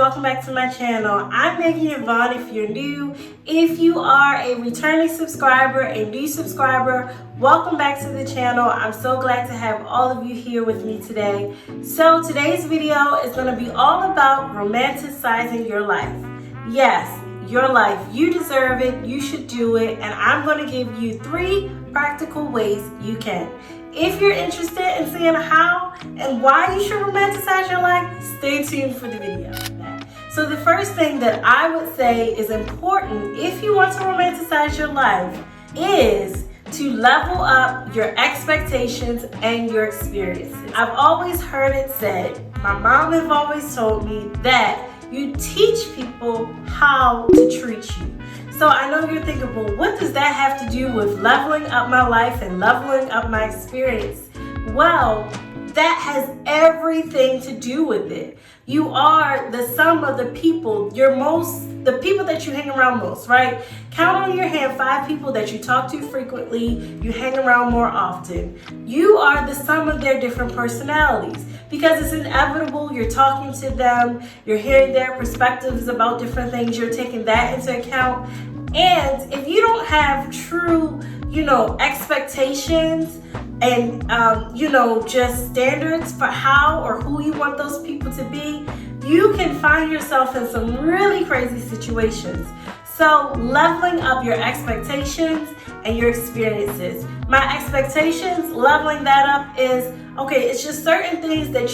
welcome back to my channel. I'm Megan Yvonne if you're new. If you are a returning subscriber, a new subscriber, welcome back to the channel. I'm so glad to have all of you here with me today. So today's video is going to be all about romanticizing your life. Yes, your life. You deserve it, you should do it, and I'm going to give you 3 practical ways you can. If you're interested in seeing how and why you should romanticize your life, stay tuned for the video. So the first thing that I would say is important if you want to romanticize your life is to level up your expectations and your experiences. I've always heard it said, my mom has always told me that you teach people how to treat you. So I know you're thinking, well, what does that have to do with leveling up my life and leveling up my experience? Well, that has everything to do with it. You are the sum of the people, the people that you hang around most, right? Count on your hand 5 people that you talk to frequently, you hang around more often. You are the sum of their different personalities because it's inevitable. You're talking to them, you're hearing their perspectives about different things, you're taking that into account. And if you don't have true, expectations and, just standards for how or who you want those people to be, you can find yourself in some really crazy situations. So leveling up your expectations and your experiences. My expectations, leveling that up is, okay, it's just certain things that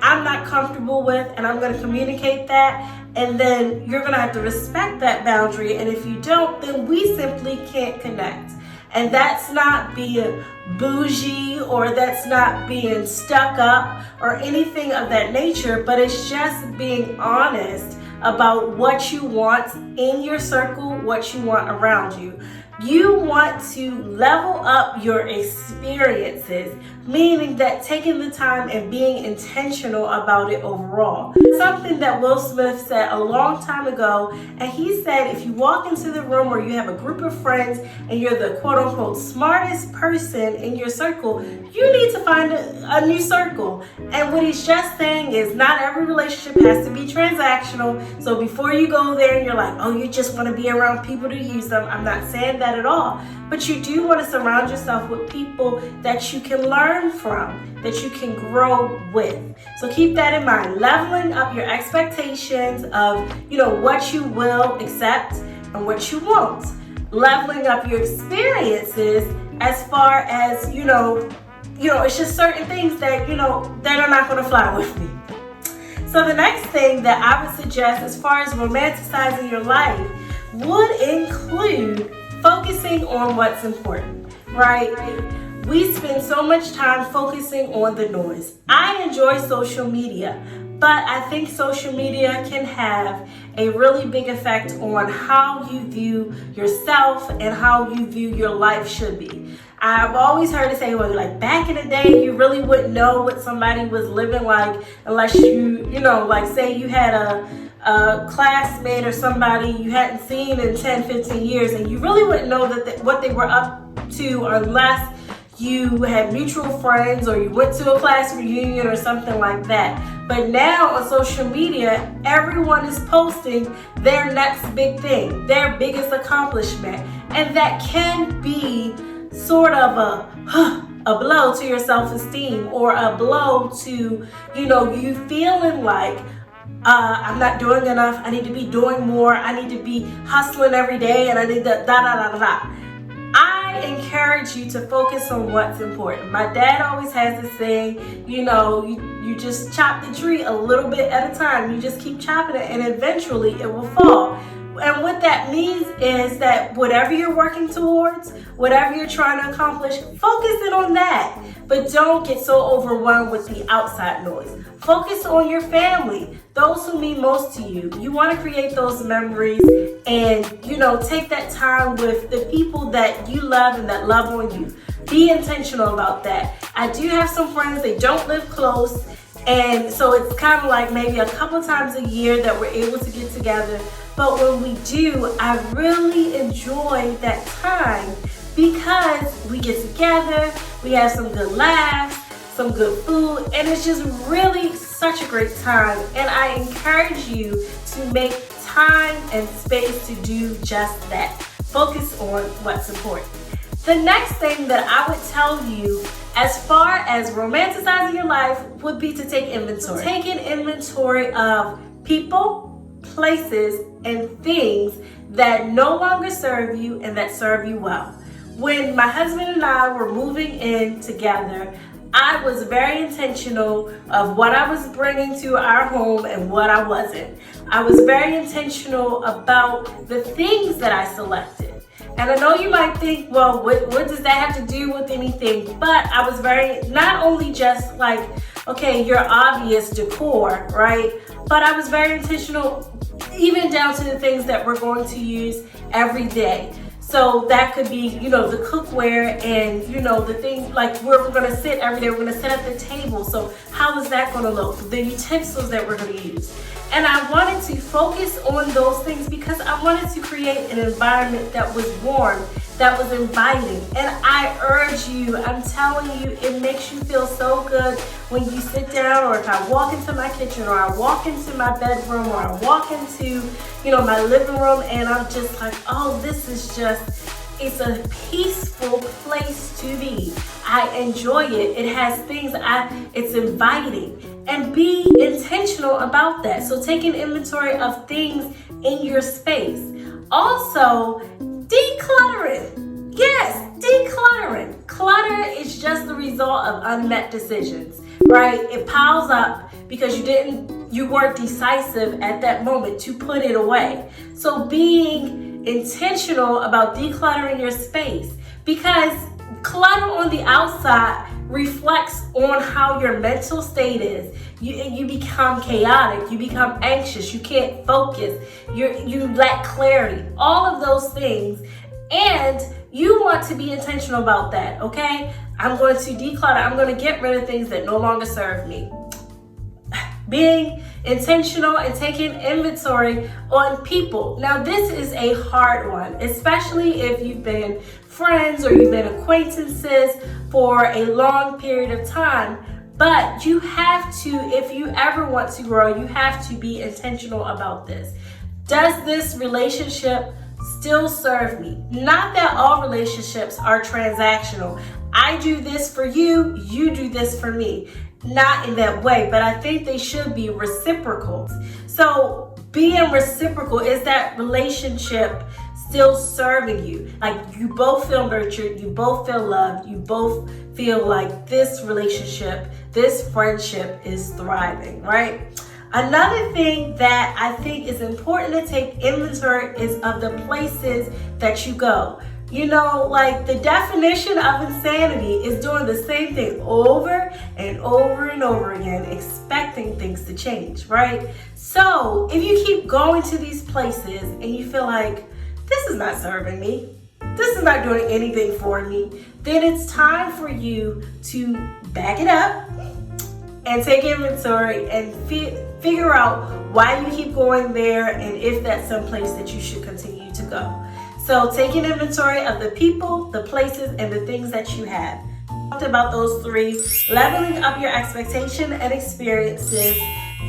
I'm not comfortable with, and I'm going to communicate that, and then you're going to have to respect that boundary, and if you don't, then we simply can't connect. And that's not being bougie, or that's not being stuck up or anything of that nature, but it's just being honest about what you want in your circle, what you want around you. You want to level up your experiences, meaning that taking the time and being intentional about it overall. Something that Will Smith said a long time ago, and he said if you walk into the room where you have a group of friends and you're the quote-unquote smartest person in your circle, you need to find a new circle. And what he's just saying is not every relationship has to be transactional. So before you go there and you're like, oh, you just want to be around people to use them, I'm not saying that at all. But you do want to surround yourself with people that you can learn from, that you can grow with. So keep that in mind. Leveling up your expectations of, what you will accept and what you won't. Leveling up your experiences as far as, it's just certain things that, that are not going to fly with me. So the next thing that I would suggest as far as romanticizing your life would include focusing on what's important, right? We spend so much time focusing on the noise. I enjoy social media, but I think social media can have a really big effect on how you view yourself and how you view your life should be. I've always heard it say, well, like back in the day, you really wouldn't know what somebody was living like unless you, like say you had a classmate or somebody you hadn't seen in 10, 15 years, and you really wouldn't know what they were up to unless you had mutual friends or you went to a class reunion or something like that. But now on social media, everyone is posting their next big thing, their biggest accomplishment, and that can be sort of a blow to your self-esteem, or a blow to, you feeling like, I'm not doing enough, I need to be doing more, I need to be hustling every day, and I need to da-da-da-da-da. I encourage you to focus on what's important. My dad always has this saying, you just chop the tree a little bit at a time. You just keep chopping it, and eventually it will fall. And what that means is that whatever you're working towards, whatever you're trying to accomplish, focus in on that. But don't get so overwhelmed with the outside noise. Focus on your family, those who mean most to you. You want to create those memories and, take that time with the people that you love and that love on you. Be intentional about that. I do have some friends, they don't live close, and so it's kind of like maybe a couple times a year that we're able to get together. But when we do, I really enjoy that time because we get together, we have some good laughs, some good food, and it's just really such a great time, and I encourage you to make time and space to do just that. Focus on what's important. The next thing that I would tell you as far as romanticizing your life would be to take inventory. Take an inventory of people, places, and things that no longer serve you and that serve you well. When my husband and I were moving in together, I was very intentional of what I was bringing to our home and what I wasn't. I was very intentional about the things that I selected. And I know you might think, well, what does that have to do with anything? But I was very, not only just like, okay, your obvious decor, right? But I was very intentional, even down to the things that we're going to use every day. So that could be, you know, the cookware and, you know, the thing like where we're going to sit every day. We're going to sit at the table. So how is that going to look? The utensils that we're going to use. And I wanted to focus on those things because I wanted to create an environment that was warm, that was inviting. And I urge you, I'm telling you, it makes you feel so good when you sit down, or if I walk into my kitchen, or I walk into my bedroom, or I walk into, you know, my living room, and I'm just like, oh, this is just, it's a peaceful place to be. I enjoy it. It has things, it's inviting. And be intentional about that. So take an inventory of things in your space. Also, decluttering. Yes, decluttering. Clutter is just the result of unmet decisions, right? It piles up because you weren't decisive at that moment to put it away. So being intentional about decluttering your space, because clutter on the outside reflects on how your mental state is. You become chaotic, you become anxious, you can't focus, you lack clarity, all of those things. And you want to be intentional about that, okay? I'm going to declutter, I'm going to get rid of things that no longer serve me. Being intentional and taking inventory on people. Now, this is a hard one, especially if you've been friends or you've been acquaintances for a long period of time. But you have to, if you ever want to grow, you have to be intentional about this. Does this relationship still serve me? Not that all relationships are transactional. I do this for you, you do this for me. Not in that way, but I think they should be reciprocal. So being reciprocal, is that relationship still serving you? Like you both feel nurtured, you both feel loved, you both feel like this relationship, this friendship is thriving, right? Another thing that I think is important to take inventory is of the places that you go. You know, like the definition of insanity is doing the same thing over and over and over again, expecting things to change, right? So if you keep going to these places and you feel like, this is not serving me, this is not doing anything for me, then it's time for you to back it up and take inventory and figure out why you keep going there and if that's someplace that you should continue to go. So take an inventory of the people, the places, and the things that you have. Talked about those three: leveling up your expectation and experiences,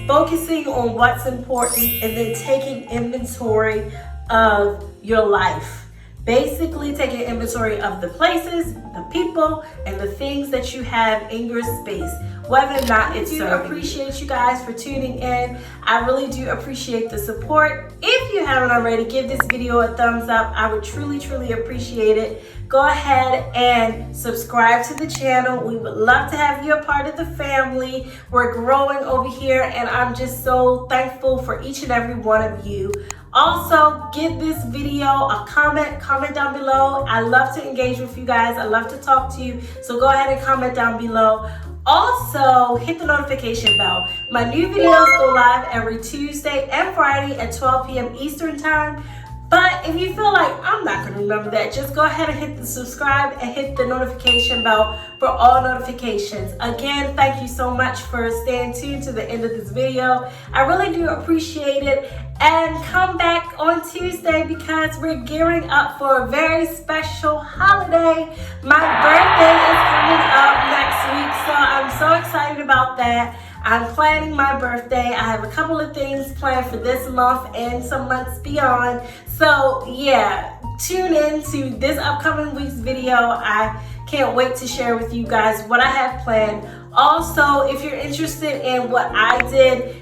focusing on what's important, and then taking inventory of your life. Basically taking inventory of the places, the people, and the things that you have in your space, whether or not it's serving. I appreciate you guys for tuning in. I really do appreciate the support. If you haven't already, give this video a thumbs up. I would truly, truly appreciate it. Go ahead and subscribe to the channel. We would love to have you a part of the family. We're growing over here, and I'm just so thankful for each and every one of you. Also, give this video a comment down below. I love to engage with you guys. I love to talk to you. So go ahead and comment down below. Also, hit the notification bell. My new videos go live every Tuesday and Friday at 12 p.m. Eastern Time. But if you feel like I'm not going to remember that, just go ahead and hit the subscribe and hit the notification bell for all notifications. Again, thank you so much for staying tuned to the end of this video. I really do appreciate it. And come back on Tuesday because we're gearing up for a very special holiday. My birthday is coming up next week, so I'm so excited about that. I'm planning my birthday. I have a couple of things planned for this month and some months beyond. So yeah, tune in to this upcoming week's video. I can't wait to share with you guys what I have planned. Also, if you're interested in what I did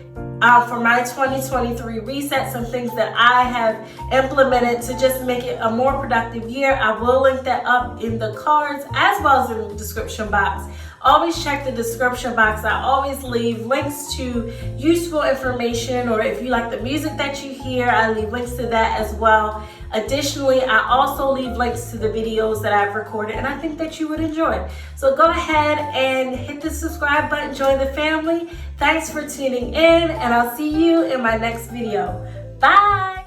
for my 2023 reset, some things that I have implemented to just make it a more productive year, I will link that up in the cards as well as in the description box. Always check the description box. I always leave links to useful information, or if you like the music that you hear, I leave links to that as well. Additionally, I also leave links to the videos that I've recorded and I think that you would enjoy. So go ahead and hit the subscribe button, join the family. Thanks for tuning in, and I'll see you in my next video. Bye!